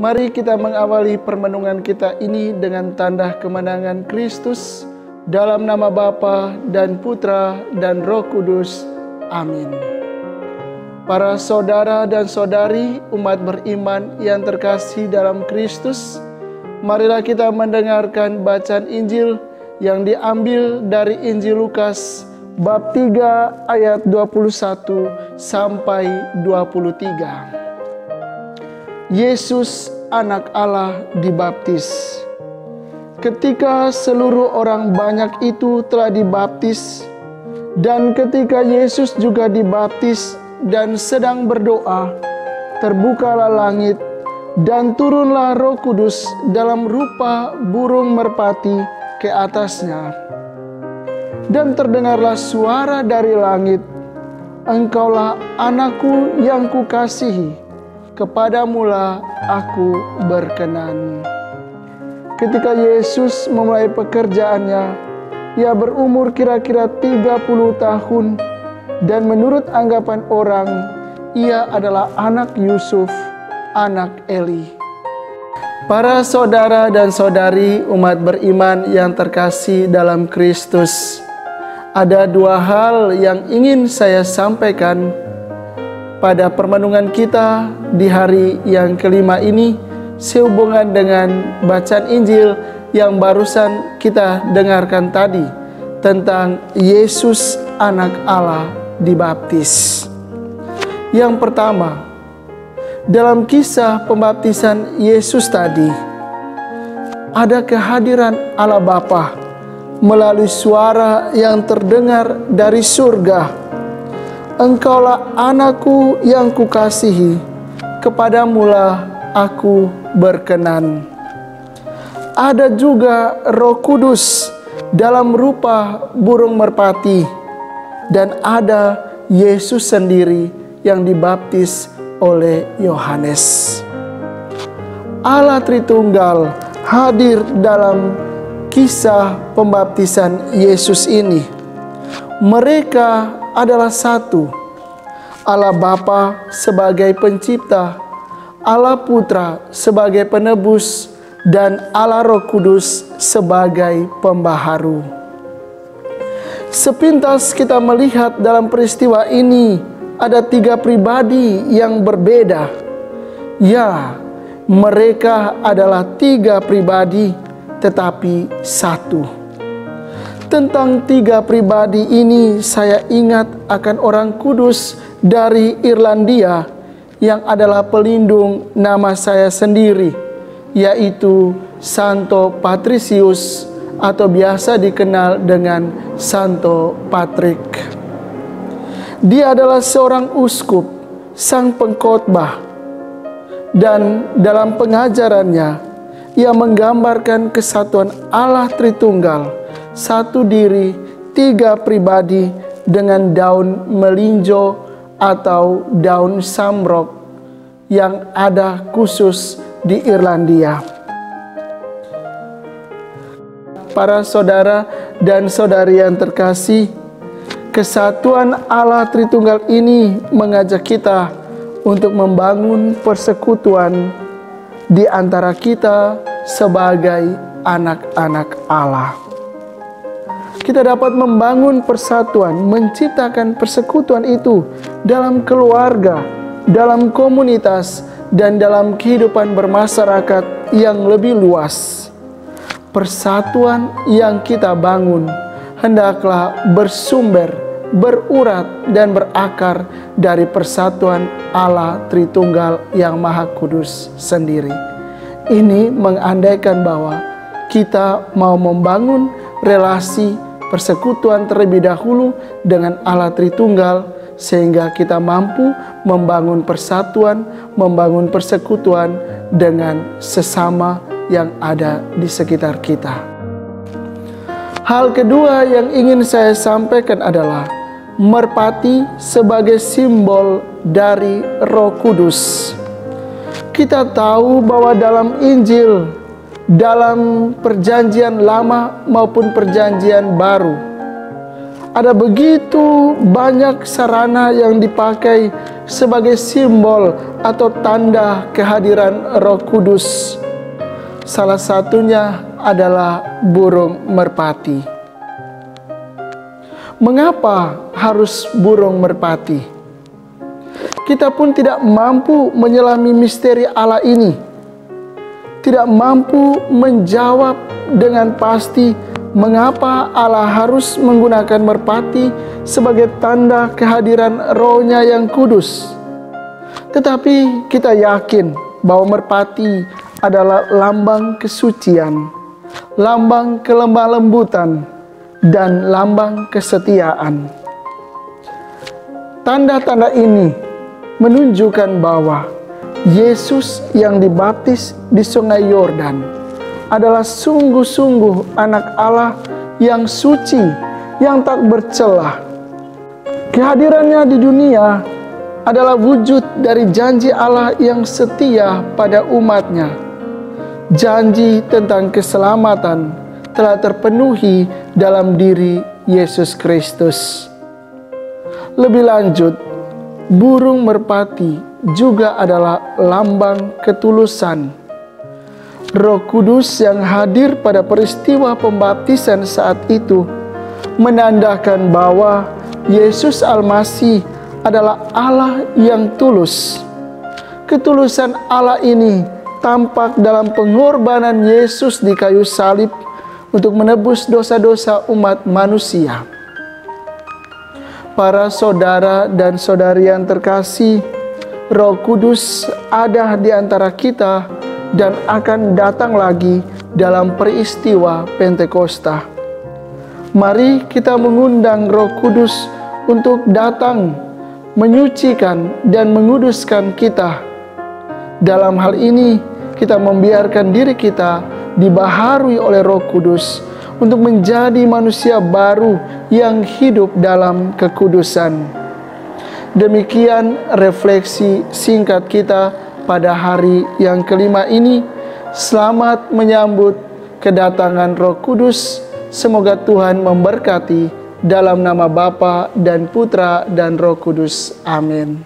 Mari kita mengawali permenungan kita ini dengan tanda kemenangan Kristus, dalam nama Bapa dan Putra dan Roh Kudus. Amin. Para saudara dan saudari umat beriman yang terkasih dalam Kristus, marilah kita mendengarkan bacaan Injil yang diambil dari Injil Lukas bab 3 ayat 21 sampai 23. Yesus anak Allah dibaptis. Ketika seluruh orang banyak itu telah dibaptis, dan ketika Yesus juga dibaptis dan sedang berdoa, terbukalah langit dan turunlah Roh Kudus dalam rupa burung merpati ke atasnya. Dan terdengarlah suara dari langit, "Engkaulah anakku yang kukasihi, kepadamulah aku berkenan." Ketika Yesus memulai pekerjaannya, ia berumur kira-kira 30 tahun, dan menurut anggapan orang, ia adalah anak Yusuf, anak Eli. Para saudara dan saudari umat beriman yang terkasih dalam Kristus, ada dua hal yang ingin saya sampaikan pada permenungan kita di hari yang kelima ini, sehubungan dengan bacaan Injil yang barusan kita dengarkan tadi tentang Yesus anak Allah dibaptis. Yang pertama, dalam kisah pembaptisan Yesus tadi, ada kehadiran Allah Bapa melalui suara yang terdengar dari surga, "Engkaulah anakku yang kukasihi, kepadamulah aku berkenan." Ada juga Roh Kudus dalam rupa burung merpati, dan ada Yesus sendiri yang dibaptis oleh Yohanes. Allah Tritunggal hadir dalam kisah pembaptisan Yesus ini. Mereka adalah satu, Allah Bapa sebagai pencipta, Allah Putra sebagai penebus, dan Allah Roh Kudus sebagai pembaharu. Sepintas kita melihat dalam peristiwa ini ada tiga pribadi yang berbeda. Ya, mereka adalah tiga pribadi tetapi satu. Tentang tiga pribadi ini saya ingat akan orang kudus dari Irlandia yang adalah pelindung nama saya sendiri, yaitu Santo Patricius atau biasa dikenal dengan Santo Patrick. Dia adalah seorang uskup, sang pengkhotbah, dan dalam pengajarannya ia menggambarkan kesatuan Allah Tritunggal, satu diri, tiga pribadi, dengan daun melinjo atau daun samrok yang ada khusus di Irlandia. Para saudara dan saudari yang terkasih, kesatuan Allah Tritunggal ini mengajak kita untuk membangun persekutuan di antara kita sebagai anak-anak Allah. Kita dapat membangun persatuan, menciptakan persekutuan itu dalam keluarga, dalam komunitas, dan dalam kehidupan bermasyarakat yang lebih luas. Persatuan yang kita bangun hendaklah bersumber, berurat, dan berakar dari persatuan Allah Tritunggal yang Maha Kudus sendiri. Ini mengandaikan bahwa kita mau membangun relasi persekutuan terlebih dahulu dengan Allah Tritunggal, sehingga kita mampu membangun persatuan, membangun persekutuan dengan sesama yang ada di sekitar kita. Hal kedua yang ingin saya sampaikan adalah merpati sebagai simbol dari Roh Kudus. Kita tahu bahwa dalam Injil, dalam perjanjian lama maupun perjanjian baru, ada begitu banyak sarana yang dipakai sebagai simbol atau tanda kehadiran Roh Kudus. Salah satunya adalah burung merpati. Mengapa harus burung merpati? Kita pun tidak mampu menyelami misteri Allah ini, tidak mampu menjawab dengan pasti mengapa Allah harus menggunakan merpati sebagai tanda kehadiran Roh-Nya yang kudus. Tetapi kita yakin bahwa merpati adalah lambang kesucian, lambang kelemah lembutan, dan lambang kesetiaan. Tanda-tanda ini menunjukkan bahwa Yesus yang dibaptis di Sungai Yordan adalah sungguh-sungguh anak Allah yang suci, yang tak bercelah. Kehadirannya di dunia adalah wujud dari janji Allah yang setia pada umatnya. Janji tentang keselamatan telah terpenuhi dalam diri Yesus Kristus. Lebih lanjut, burung merpati juga adalah lambang ketulusan. Roh Kudus yang hadir pada peristiwa pembaptisan saat itu menandakan bahwa Yesus Almasih adalah Allah yang tulus. Ketulusan Allah ini tampak dalam pengorbanan Yesus di kayu salib untuk menebus dosa-dosa umat manusia. Para saudara dan saudari yang terkasih, Roh Kudus ada di antara kita dan akan datang lagi dalam peristiwa Pentakosta. Mari kita mengundang Roh Kudus untuk datang, menyucikan dan menguduskan kita. Dalam hal ini, kita membiarkan diri kita dibaharui oleh Roh Kudus untuk menjadi manusia baru yang hidup dalam kekudusan. Demikian refleksi singkat kita pada hari yang kelima ini. Selamat menyambut kedatangan Roh Kudus. Semoga Tuhan memberkati. Dalam nama Bapa dan Putra dan Roh Kudus. Amin.